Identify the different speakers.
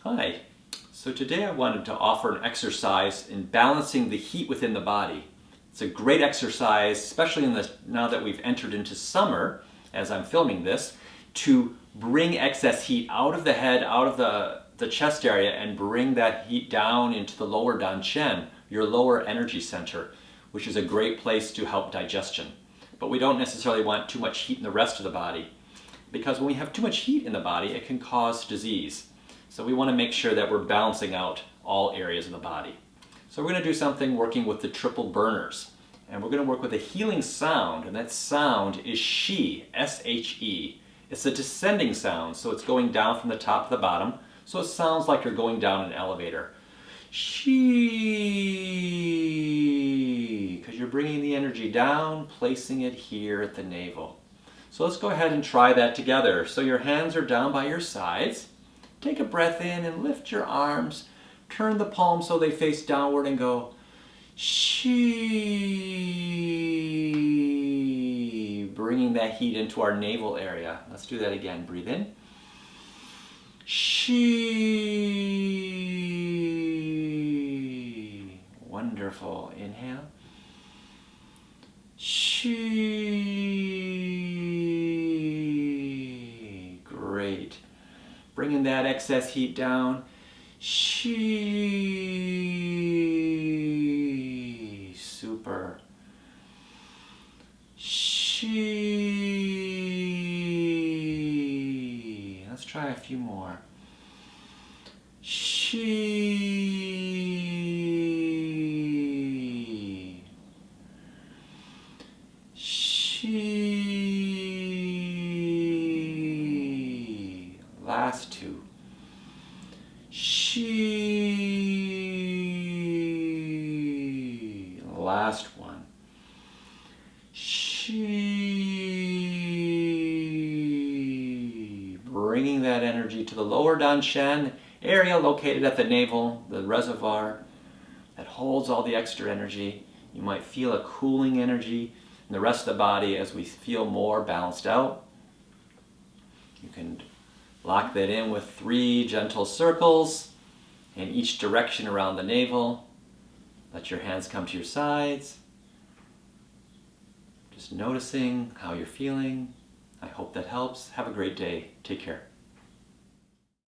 Speaker 1: Hi. So today I wanted to offer an exercise in balancing the heat within the body. It's a great exercise, especially now that we've entered into summer, as I'm filming this, to bring excess heat out of the head, out of the chest area, and bring that heat down into the lower dantian, your lower energy center, which is a great place to help digestion. But we don't necessarily want too much heat in the rest of the body, because when we have too much heat in the body, it can cause disease. So we want to make sure that we're balancing out all areas of the body. So we're going to do something working with the triple burners. And we're going to work with a healing sound, and that sound is Qi, S-H-E. It's a descending sound, so it's going down from the top to the bottom, so it sounds like you're going down an elevator. Qi, because you're bringing the energy down, placing it here at the navel. So let's go ahead and try that together. So your hands are down by your sides. Take a breath in and lift your arms. Turn the palms so they face downward and go Qi, bringing that heat into our navel area. Let's do that again. Breathe in. Qi. Wonderful. Inhale. Qi. Great. Bringing that excess heat down. Qi. Super. Qi. Let's try a few more. Qi. Qi. Last two. Qi. Last one. Qi. Bringing that energy to the lower dantian area located at the navel, the reservoir that holds all the extra energy. You might feel a cooling energy in the rest of the body as we feel more balanced out. You can lock that in with 3 gentle circles in each direction around the navel. Let your hands come to your sides. Just noticing how you're feeling. I hope that helps. Have a great day. Take care.